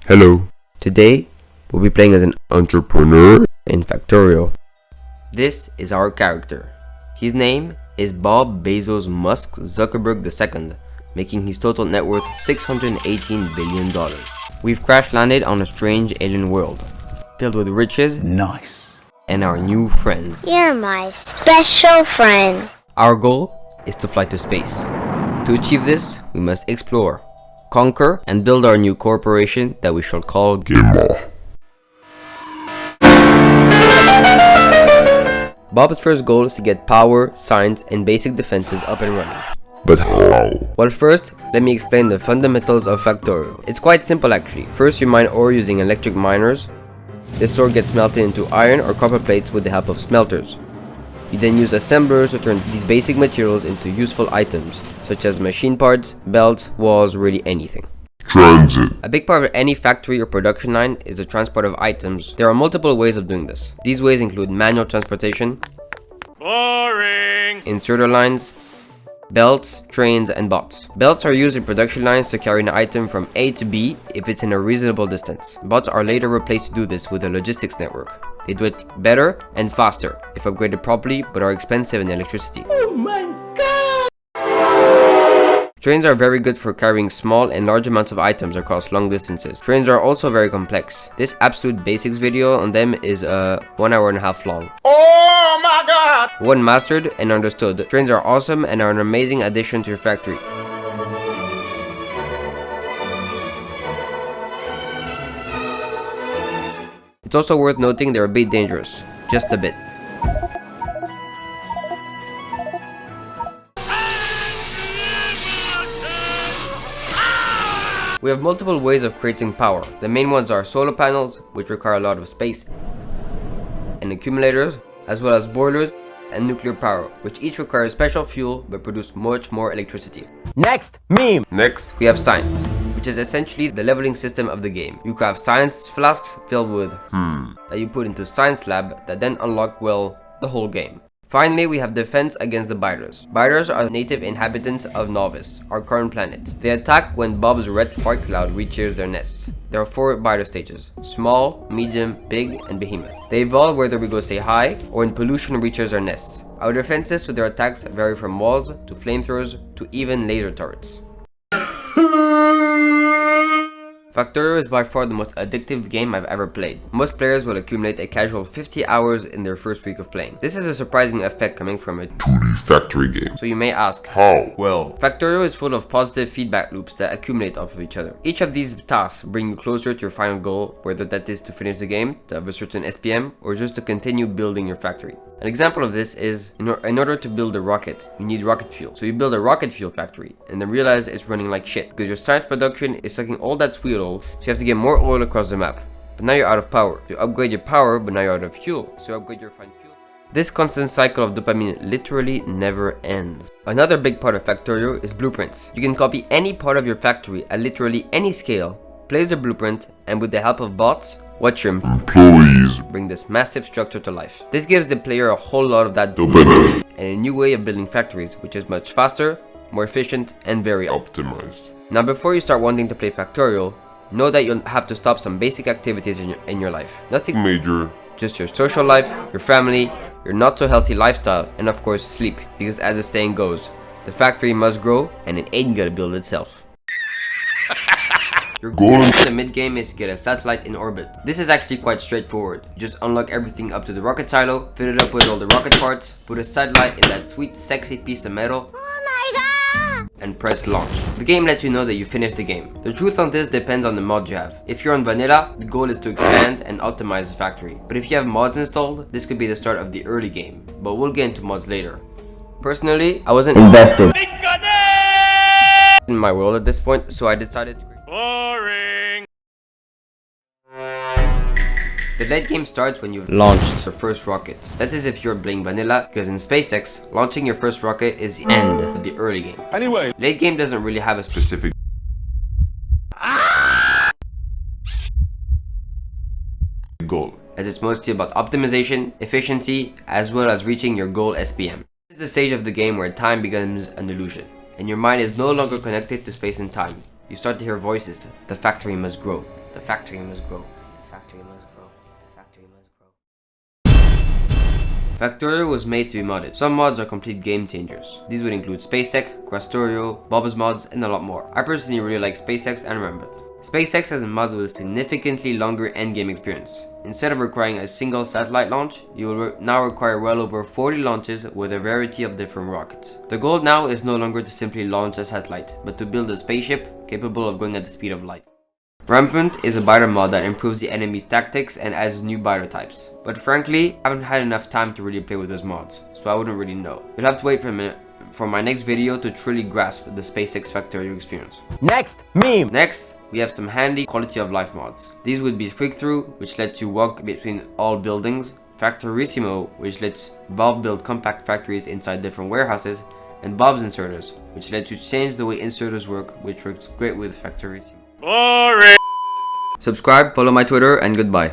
Hello. Today, we'll be playing as an Entrepreneur. in Factorio. This is our character. His name is Bob Bezos Musk Zuckerberg II, making his total net worth $618 billion. We've crash landed on a strange alien world, filled with riches and our new friends. You're my special friend. Our goal is to fly to space. To achieve this, we must explore, conquer, and build our new corporation that we shall call Gamer. Bob's first goal is to get power, science, and basic defenses up and running. But how? Well, first, let me explain the fundamentals of Factorio. It's quite simple actually. First, you mine ore using electric miners. This ore gets melted into iron or copper plates with the help of smelters. You then use assemblers to turn these basic materials into useful items, such as machine parts, belts, walls, really anything. Transit. A big part of any factory or production line is the transport of items. There are multiple ways of doing this. These ways include manual transportation, inserter lines, belts, trains, and bots. Belts are used in production lines to carry an item from A to B if it's in a reasonable distance. Bots are later replaced to do this with a logistics network. They do it better and faster if upgraded properly, but are expensive in electricity. Oh my god! Trains are very good for carrying small and large amounts of items across long distances. Trains are also very complex. This absolute basics video on them is 1 hour and a half long. Oh my god! When mastered and understood, trains are awesome and are an amazing addition to your factory. It's also worth noting they're a bit dangerous, just a bit. We have multiple ways of creating power. The main ones are solar panels, which require a lot of space, and accumulators, as well as boilers and nuclear power, which each require special fuel but produce much more electricity. Next meme. Next. We have science, which is essentially the leveling system of the game. You craft science flasks filled with that you put into science lab that then unlock, well, the whole game. Finally, we have defense against the biters. Biters are native inhabitants of Novice, our current planet. They attack when Bob's red fart cloud reaches their nests. There are 4 biter stages: small, medium, big, and behemoth. They evolve whether we go say hi or when pollution reaches our nests. Our defenses to their attacks vary from walls to flamethrowers to even laser turrets. Factorio is by far the most addictive game I've ever played. Most players will accumulate a casual 50 hours in their first week of playing. This is a surprising effect coming from a 2D factory game. so you may ask, How? Well, Factorio is full of positive feedback loops that accumulate off of each other. Each of these tasks bring you closer to your final goal, whether that is to finish the game, to have a certain SPM, or just to continue building your factory. An example of this is, in order to build a rocket, you need rocket fuel. So you build a rocket fuel factory, and then realize it's running like shit, because your science production is sucking all that sweet oil, so you have to get more oil across the map. But now you're out of power. You upgrade your power, but now you're out of fuel, so you upgrade your refined fuel. This constant cycle of dopamine literally never ends. Another big part of Factorio is blueprints. You can copy any part of your factory at literally any scale, place the blueprint, and with the help of bots, watch your employees. bring this massive structure to life. This gives the player a whole lot of that Dopamine. and a new way of building factories, which is much faster, more efficient, and very Optimized. Now before you start wanting to play Factorio, know that you'll have to stop some basic activities in your life. Nothing Major. just your social life, your family, your not so healthy lifestyle, and of course sleep, because as the saying goes, the factory must grow and it ain't gonna build itself. Your goal in the mid-game is to get a satellite in orbit. This is actually quite straightforward. You just unlock everything up to the rocket silo, fill it up with all the rocket parts, put a satellite in that sweet sexy piece of metal, and press launch. The game lets you know that you finished the game. The truth on this depends on the mod you have. If you're on vanilla, the goal is to expand and optimize the factory. But if you have mods installed, this could be the start of the early game. But we'll get into mods later. Personally, I wasn't invested in my world at this point, so I decided to The late game starts when you've launched your first rocket. That is if you're playing vanilla, because in SpaceX, launching your first rocket is the end of the early game. Anyway, Late game doesn't really have a specific goal. as it's mostly about optimization, efficiency, as well as reaching your goal SPM. This is the stage of the game where time becomes an illusion, and your mind is no longer connected to space and time. You start to hear voices. The factory must grow. The factory must grow. The factory must grow. The factory must grow. Factorio was made to be modded. Some mods are complete game changers. These would include SpaceX, Factorio, Bob's mods, and a lot more. I personally really like SpaceX and Remember. SpaceX has a mod with a significantly longer endgame experience. Instead of requiring a single satellite launch, you will now require well over 40 launches with a variety of different rockets. The goal now is no longer to simply launch a satellite, but to build a spaceship capable of going at the speed of light. Rampant is a biter mod that improves the enemy's tactics and adds new biter types. But frankly, I haven't had enough time to really play with those mods, so I wouldn't really know. You'll have to wait for my next video to truly grasp the SpaceX Factorio experience. Next meme. Next, we have some handy quality of life mods. These would be Quick Through, which lets you walk between all buildings, Factorissimo, which lets Bob build compact factories inside different warehouses, and Bob's Inserters, which lets you change the way inserters work, which works great with Factorissimo. Boring. Subscribe, follow my Twitter, and goodbye.